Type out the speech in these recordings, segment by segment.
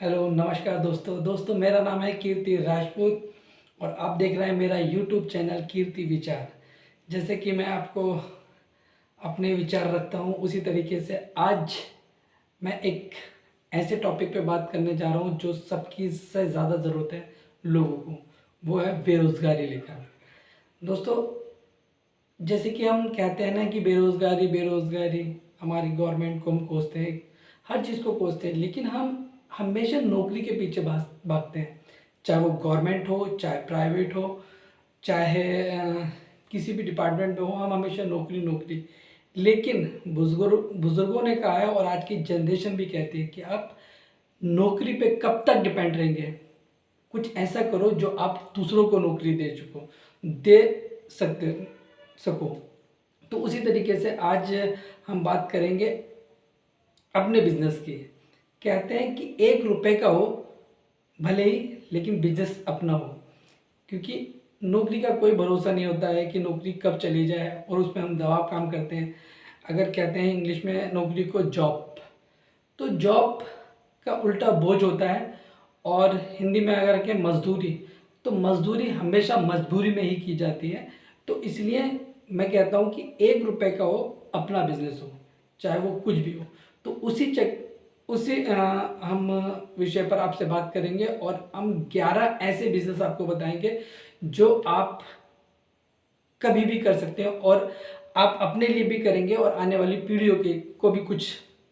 Hello नमस्कार दोस्तों मेरा नाम है कीर्ति राजपूत और आप देख रहे हैं मेरा यूट्यूब चैनल कीर्ति विचार। जैसे कि मैं आपको अपने विचार रखता हूँ उसी तरीके से आज मैं एक ऐसे टॉपिक पे बात करने जा रहा हूँ जो सबकी से ज़्यादा ज़रूरत है लोगों को, वो है बेरोज़गारी लेकर। दोस्तों, जैसे कि हम कहते हैं ना कि बेरोज़गारी बेरोज़गारी, हमारी गवर्नमेंट को हम कोसते हैं, हर चीज़ को कोसते हैं, लेकिन हम हमेशा नौकरी के पीछे भागते हैं। चाहे वो गवर्नमेंट हो, चाहे प्राइवेट हो, चाहे किसी भी डिपार्टमेंट में हो, हम हमेशा नौकरी नौकरी। लेकिन बुजुर्गों ने कहा है और आज की जनरेशन भी कहती है कि आप नौकरी पे कब तक डिपेंड रहेंगे। कुछ ऐसा करो जो आप दूसरों को नौकरी दे सकते सको। तो उसी तरीके से आज हम बात करेंगे अपने बिजनेस की। कहते हैं कि 1 रुपए का हो भले ही, लेकिन बिजनेस अपना हो, क्योंकि नौकरी का कोई भरोसा नहीं होता है कि नौकरी कब चली जाए और उसमें हम दबाव काम करते हैं। अगर कहते हैं इंग्लिश में नौकरी को जॉब, तो जॉब का उल्टा बोझ होता है। और हिंदी में अगर कहें मजदूरी, तो मजदूरी हमेशा मजबूरी में ही की जाती है। तो इसलिए मैं कहता हूँ कि 1 रुपए का हो, अपना बिजनेस हो, चाहे वो कुछ भी हो। तो उसी हम विषय पर आपसे बात करेंगे और हम 11 ऐसे बिजनेस आपको बताएंगे जो आप कभी भी कर सकते हैं और आप अपने लिए भी करेंगे और आने वाली पीढ़ियों के को भी कुछ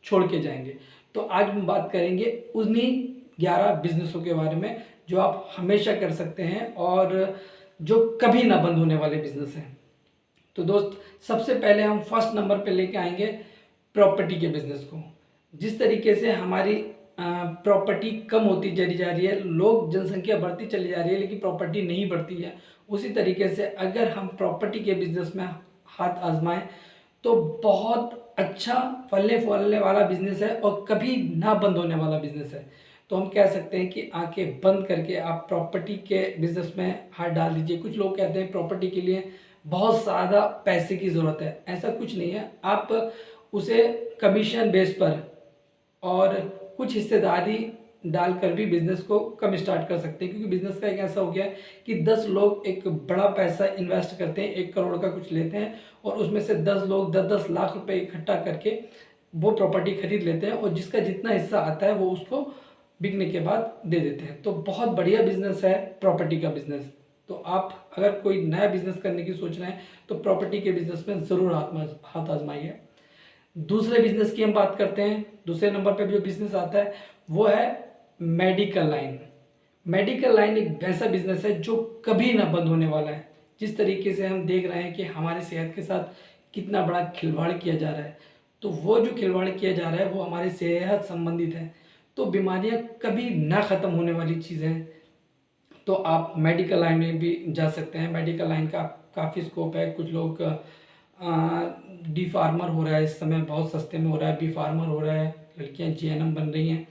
छोड़ के जाएंगे। तो आज हम बात करेंगे उन्हीं 11 बिजनेसों के बारे में जो आप हमेशा कर सकते हैं और जो कभी ना बंद होने वाले बिजनेस हैं। तो दोस्त, सबसे पहले हम फर्स्ट नंबर पे लेके आएंगे प्रॉपर्टी के बिजनेस को। जिस तरीके से हमारी प्रॉपर्टी कम होती चली जा रही है, लोग जनसंख्या बढ़ती चली जा रही है, लेकिन प्रॉपर्टी नहीं बढ़ती है, उसी तरीके से अगर हम प्रॉपर्टी के बिजनेस में हाथ आजमाएं तो बहुत अच्छा फलने फूलने वाला बिजनेस है और कभी ना बंद होने वाला बिजनेस है। तो हम कह सकते हैं कि आंखें बंद करके आप प्रॉपर्टी के बिजनेस में हाथ डाल दीजिए। कुछ लोग कहते हैं प्रॉपर्टी के लिए बहुत ज़्यादा पैसे की ज़रूरत है, ऐसा कुछ नहीं है। आप उसे कमीशन बेस पर और कुछ हिस्सेदारी डालकर भी बिजनेस को कम स्टार्ट कर सकते हैं, क्योंकि बिजनेस का एक ऐसा हो गया है कि 10 लोग एक बड़ा पैसा इन्वेस्ट करते हैं, 1 करोड़ का कुछ लेते हैं और उसमें से 10 लोग 10-10 लाख रुपए इकट्ठा करके वो प्रॉपर्टी खरीद लेते हैं और जिसका जितना हिस्सा आता है वो उसको बिकने के बाद दे देते हैं। तो बहुत बढ़िया बिजनेस है प्रॉपर्टी का बिजनेस। तो आप अगर कोई नया बिजनेस करने की सोच रहे हैं तो प्रॉपर्टी के बिजनेस में ज़रूर हाथ आजमाइए। दूसरे बिजनेस की हम बात करते हैं। दूसरे नंबर पे जो बिजनेस आता है वो है मेडिकल लाइन। मेडिकल लाइन एक ऐसा बिजनेस है जो कभी ना बंद होने वाला है। जिस तरीके से हम देख रहे हैं कि हमारी सेहत के साथ कितना बड़ा खिलवाड़ किया जा रहा है, तो वो जो खिलवाड़ किया जा रहा है वो हमारी सेहत संबंधित है। तो बीमारियां कभी ना ख़त्म होने वाली चीज़ है। तो आप मेडिकल लाइन में भी जा सकते हैं। मेडिकल लाइन का काफ़ी स्कोप है। कुछ लोग डी फार्मर हो रहा है, इस समय बहुत सस्ते में हो रहा है, बी फार्मर हो रहा है, लड़कियां जीएनएम बन रही हैं।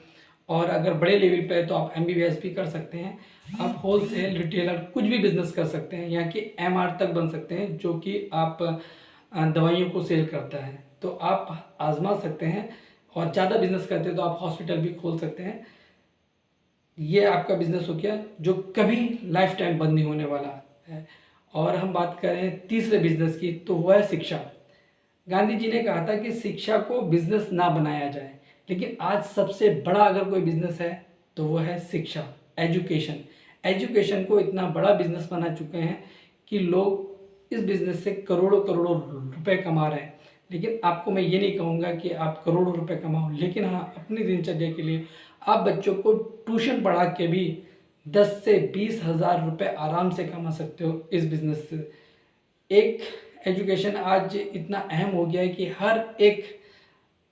और अगर बड़े लेवल पे है तो आप एमबीबीएस भी कर सकते हैं। आप होल सेल रिटेलर कुछ भी बिजनेस कर सकते हैं, यहाँ की एमआर तक बन सकते हैं जो कि आप दवाइयों को सेल करता है। तो आप आजमा सकते हैं और ज़्यादा बिजनेस करते हैं तो आप हॉस्पिटल भी खोल सकते हैं। ये आपका बिजनेस हो गया जो कभी लाइफ टाइम बंद नहीं होने वाला है। और हम बात करें तीसरे बिजनेस की तो वह है शिक्षा। गांधी जी ने कहा था कि शिक्षा को बिजनेस ना बनाया जाए, लेकिन आज सबसे बड़ा अगर कोई बिजनेस है तो वह है शिक्षा, एजुकेशन। एजुकेशन को इतना बड़ा बिजनेस बना चुके हैं कि लोग इस बिजनेस से करोड़ों करोड़ों रुपए कमा रहे हैं। लेकिन आपको मैं ये नहीं कहूँगा कि आप करोड़ों रुपए कमाओ, लेकिन हाँ, अपनी दिनचर्या के लिए आप बच्चों को ट्यूशन पढ़ा के भी 10 से 20 हज़ार रुपये आराम से कमा सकते हो इस बिज़नेस से। एक एजुकेशन आज इतना अहम हो गया है कि हर एक,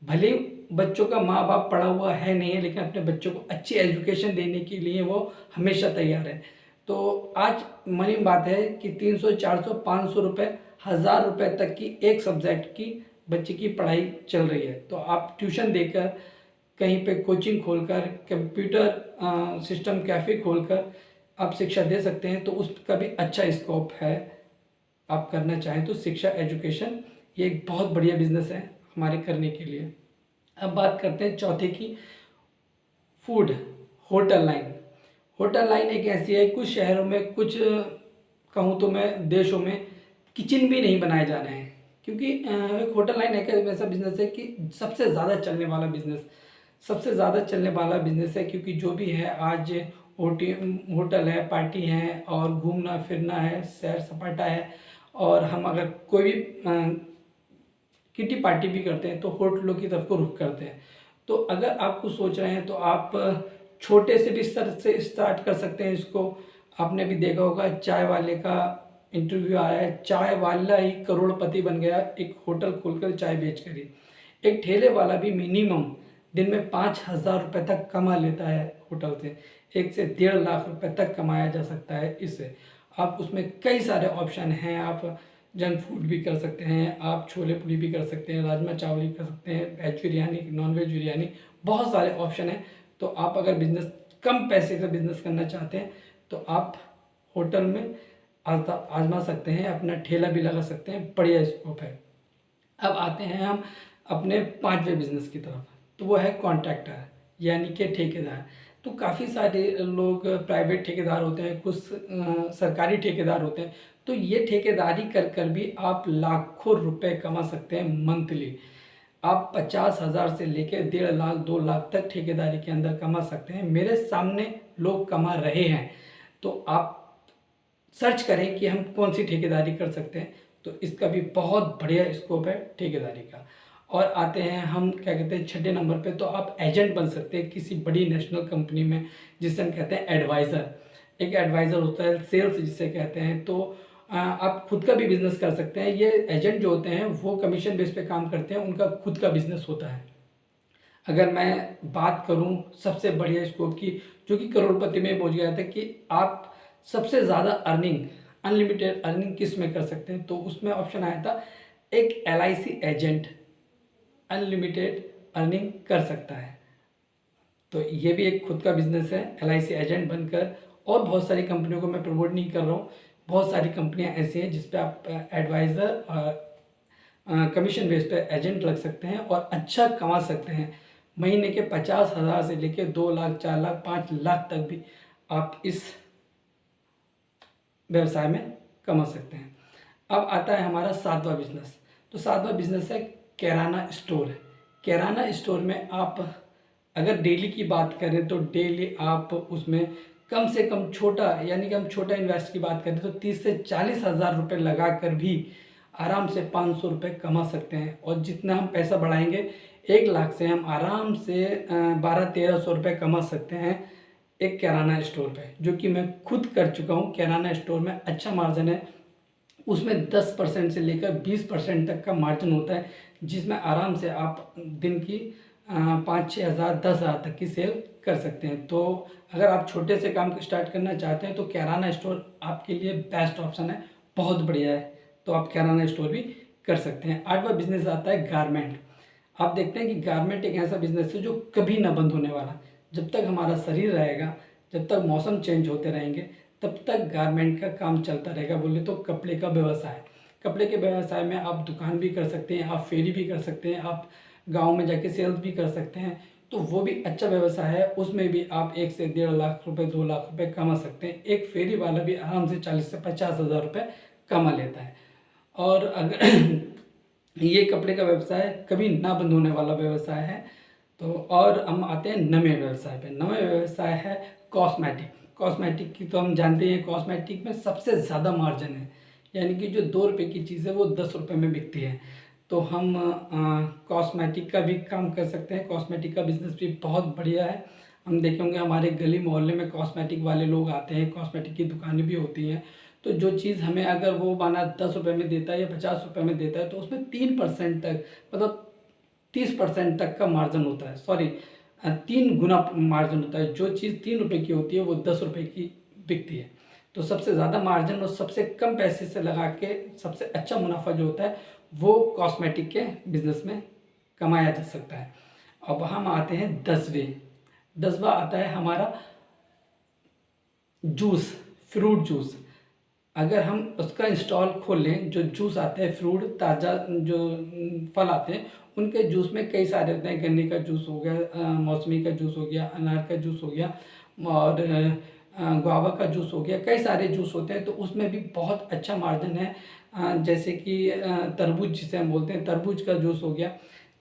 भले बच्चों का माँ बाप पढ़ा हुआ है नहीं है, लेकिन अपने बच्चों को अच्छी एजुकेशन देने के लिए वो हमेशा तैयार है। तो आज मनी बात है कि 300, 400, 500 रुपये, 1000 रुपये तक की एक सब्जेक्ट की बच्चे की पढ़ाई चल रही है। तो आप ट्यूशन देकर, कहीं पे कोचिंग खोलकर, कंप्यूटर सिस्टम कैफ़े खोलकर आप शिक्षा दे सकते हैं। तो उसका भी अच्छा स्कोप है। आप करना चाहें तो शिक्षा, एजुकेशन, ये एक बहुत बढ़िया बिजनेस है हमारे करने के लिए। अब बात करते हैं चौथे की, food, hotel line. Hotel line एक ऐसी है, कुछ शहरों में, कुछ कहूँ तो मैं देशों में किचन भी नहीं बनाए जा रहे हैं, क्योंकि एक होटल लाइन एक ऐसा बिजनेस है कि सबसे ज़्यादा चलने वाला बिजनेस, सबसे ज़्यादा चलने वाला बिजनेस है, क्योंकि जो भी है आज होटल है, पार्टी है और घूमना फिरना है, सैर सपाटा है, और हम अगर कोई भी किटी पार्टी भी करते हैं तो होटलों की तरफ को रुख करते हैं। तो अगर आप कुछ सोच रहे हैं तो आप छोटे से भी स्तर से स्टार्ट कर सकते हैं इसको। आपने भी देखा होगा, चाय वाले का इंटरव्यू आया है, चाय वाला ही करोड़पति बन गया एक होटल खोलकर चाय बेचकर ही। एक ठेले वाला भी मिनिमम दिन में 5,000 रुपये तक कमा लेता है होटल से। 1 से 1.5 लाख रुपए तक कमाया जा सकता है इससे। आप उसमें कई सारे ऑप्शन हैं, आप जंक फूड भी कर सकते हैं, आप छोले पूरी भी कर सकते हैं, राजमा चावल भी कर सकते हैं, veg biryani, non veg biryani, बहुत सारे ऑप्शन हैं। तो आप अगर बिजनेस कम पैसे का बिजनेस करना चाहते हैं तो आप होटल में आजमा सकते हैं, अपना ठेला भी लगा सकते हैं, बढ़िया स्कोप है। अब आते हैं हम अपने पांचवें बिजनेस की तरफ, तो वो है कॉन्ट्रैक्टर, यानी कि ठेकेदार। तो काफ़ी सारे लोग प्राइवेट ठेकेदार होते हैं, कुछ सरकारी ठेकेदार होते हैं। तो ये ठेकेदारी कर कर भी आप लाखों रुपए कमा सकते हैं मंथली। आप 50,000 से लेकर 1.5 लाख 2 लाख तक ठेकेदारी के अंदर कमा सकते हैं। मेरे सामने लोग कमा रहे हैं, तो आप सर्च करें कि हम कौन सी ठेकेदारी कर सकते हैं। तो इसका भी बहुत बढ़िया स्कोप है ठेकेदारी का। और आते हैं हम क्या कहते हैं छठे नंबर पे, तो आप एजेंट बन सकते हैं किसी बड़ी नेशनल कंपनी में, जिसे हम कहते हैं एडवाइज़र। एक एडवाइज़र होता है, सेल्स जिसे कहते हैं। तो आप खुद का भी बिजनेस कर सकते हैं। ये एजेंट जो होते हैं वो कमीशन बेस पे काम करते हैं, उनका खुद का बिजनेस होता है। अगर मैं बात करूं सबसे बढ़िया स्कोप की, जो कि करोड़पति में पहुंच गया था, कि आप सबसे ज़्यादा अर्निंग, अनलिमिटेड अर्निंग किस में कर सकते हैं, तो उसमें ऑप्शन आया था एक LIC एजेंट अनलिमिटेड अर्निंग कर सकता है। तो ये भी एक खुद का बिजनेस है, LIC एजेंट बनकर। और बहुत सारी कंपनियों को मैं प्रमोट नहीं कर रहा हूँ, बहुत सारी कंपनियां ऐसी हैं जिस पे आप एडवाइज़र कमीशन बेस पे एजेंट लग सकते हैं और अच्छा कमा सकते हैं। महीने के 50,000 से लेकर 2 लाख 4 लाख 5 लाख तक भी आप इस व्यवसाय में कमा सकते हैं। अब आता है हमारा सातवां बिजनेस। तो सातवां बिजनेस है किराना स्टोर। किराना स्टोर में आप अगर डेली की बात करें तो डेली आप उसमें कम से कम छोटा, यानी कि हम छोटा इन्वेस्ट की बात करें तो 30 से 40,000 रुपये लगा कर भी आराम से 500 रुपये कमा सकते हैं। और जितना हम पैसा बढ़ाएंगे, 1 लाख से हम आराम से 1200-1300 रुपये कमा सकते हैं एक किराना स्टोर पे, जो कि मैं खुद कर चुका हूँ। किराना स्टोर में अच्छा मार्जिन है, उसमें 10% से लेकर 20% तक का मार्जिन होता है, जिसमें आराम से आप दिन की 5-6 हज़ार 10 हज़ार तक की सेल कर सकते हैं। तो अगर आप छोटे से काम स्टार्ट करना चाहते हैं तो किराना स्टोर आपके लिए बेस्ट ऑप्शन है, बहुत बढ़िया है। तो आप किराना स्टोर भी कर सकते हैं। आठवां बिजनेस आता है गारमेंट। आप देखते हैं कि गारमेंट एक ऐसा बिजनेस है जो कभी ना बंद होने वाला। जब तक हमारा शरीर रहेगा, जब तक मौसम चेंज होते रहेंगे, तब तक गारमेंट का काम चलता रहेगा। बोले तो कपड़े का व्यवसाय, कपड़े के व्यवसाय में आप दुकान भी कर सकते हैं, आप फेरी भी कर सकते हैं, आप गांव में जाके सेल्स भी कर सकते हैं। तो वो भी अच्छा व्यवसाय है, उसमें भी आप 1 से 1.5 लाख रुपए 2 लाख रुपए कमा सकते हैं। एक फेरी वाला भी आराम से 40 से 50 हज़ार रुपये कमा लेता है। और अगर ये कपड़े का व्यवसाय कभी ना बंद होने वाला व्यवसाय है। तो और हम आते हैं नवे व्यवसाय पे। नवे व्यवसाय है कॉस्मेटिक। कॉस्मेटिक की तो हम जानते हैं, कॉस्मेटिक में सबसे ज़्यादा मार्जिन है, यानी कि जो 2 रुपये की चीज़ है वो 10 रुपये में बिकती है। तो हम कॉस्मेटिक का भी काम कर सकते हैं। कॉस्मेटिक का बिजनेस भी बहुत बढ़िया है। हम देखेंगे हमारे गली मोहल्ले में कॉस्मेटिक वाले लोग आते हैं, कॉस्मेटिक की दुकानें भी होती हैं। तो जो चीज़ हमें अगर वो माना 10 रुपये में देता है या 50 रुपये में देता है, तो उसमें 3% तक, मतलब 30% तक का मार्जिन होता है। सॉरी, 3 गुना मार्जिन होता है। जो चीज़ 3 रुपये की होती है वो 10 रुपये की बिकती है। तो सबसे ज़्यादा मार्जिन और सबसे कम पैसे से लगा के सबसे अच्छा मुनाफा जो होता है वो कॉस्मेटिक के बिजनेस में कमाया जा सकता है। अब हम आते हैं 10वां आता है हमारा जूस, फ्रूट जूस। अगर हम उसका इंस्टॉल खोल लें, जो जूस आते हैं फ्रूट, ताज़ा जो फल आते हैं उनके जूस में कई सारे होते हैं, गन्ने का जूस हो गया, मौसमी का जूस हो गया, अनार का जूस हो गया और गुआवा का जूस हो गया, कई सारे जूस होते हैं। तो उसमें भी बहुत अच्छा मार्जिन है। जैसे कि तरबूज जिसे हम बोलते हैं, तरबूज का जूस हो गया।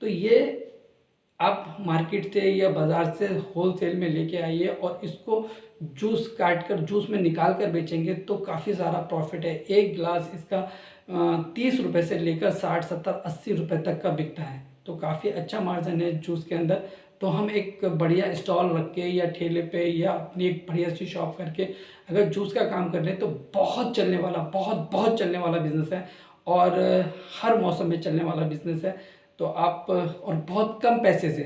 तो ये आप मार्केट से या बाज़ार से होलसेल में लेके आइए और इसको जूस काट कर जूस में निकाल कर बेचेंगे तो काफ़ी सारा प्रॉफिट है। एक गिलास इसका 30 रुपये से लेकर 60, 70, 80 रुपये तक का बिकता है। तो काफ़ी अच्छा मार्जिन है जूस के अंदर। तो हम एक बढ़िया स्टॉल रख के या ठेले पे या अपनी एक बढ़िया सी शॉप करके अगर जूस का काम कर रहे हैं तो बहुत चलने वाला, बहुत बहुत चलने वाला बिज़नेस है और हर मौसम में चलने वाला बिज़नेस है। तो आप और बहुत कम पैसे से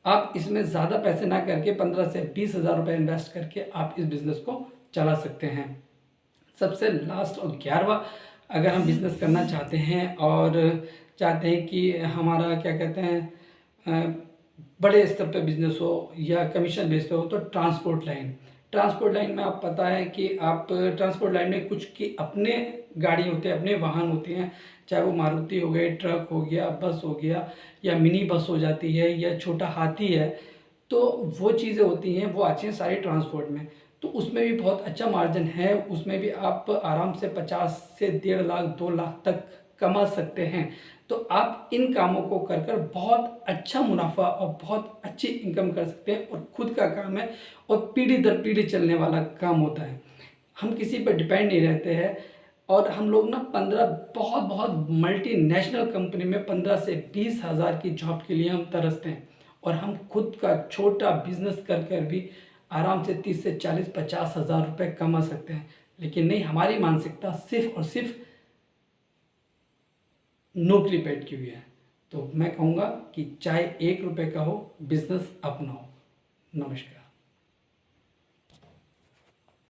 आप इसमें ज़्यादा पैसे ना करके 15 से 20 हज़ार रुपये इन्वेस्ट करके आप इस बिज़नेस को चला सकते हैं। सबसे लास्ट और 11वां, अगर हम बिज़नेस करना चाहते हैं और चाहते हैं कि हमारा क्या कहते हैं बड़े स्तर पे बिज़नेस हो या कमीशन बेस्ड हो, तो ट्रांसपोर्ट लाइन। ट्रांसपोर्ट लाइन में आप पता है कि आप ट्रांसपोर्ट लाइन में कुछ की अपने गाड़ी होते हैं, अपने वाहन होते हैं, चाहे वो मारुति हो गए, ट्रक हो गया, बस हो गया या मिनी बस हो जाती है या छोटा हाथी है। तो वो चीज़ें होती हैं, वो आती हैं सारी ट्रांसपोर्ट में। तो उसमें भी बहुत अच्छा मार्जिन है, उसमें भी आप आराम से 50 से 1.5 लाख 2 लाख तक कमा सकते हैं। तो आप इन कामों को कर कर बहुत अच्छा मुनाफा और बहुत अच्छी इनकम कर सकते हैं और खुद का काम है और पीढ़ी दर पीढ़ी चलने वाला काम होता है। हम किसी पर डिपेंड नहीं रहते हैं और हम लोग ना 15 बहुत बहुत मल्टीनेशनल कंपनी में 15 से 20 हज़ार की जॉब के लिए हम तरसते हैं और हम खुद का छोटा बिजनेस कर कर भी आराम से 30 से 40, 50 हज़ार रुपये कमा सकते हैं। लेकिन नहीं, हमारी मानसिकता सिर्फ और सिर्फ नौकरी पेट की हुई है। तो मैं कहूँगा कि चाहे 1 रुपये का हो, बिजनेस अपनाओ। नमस्कार।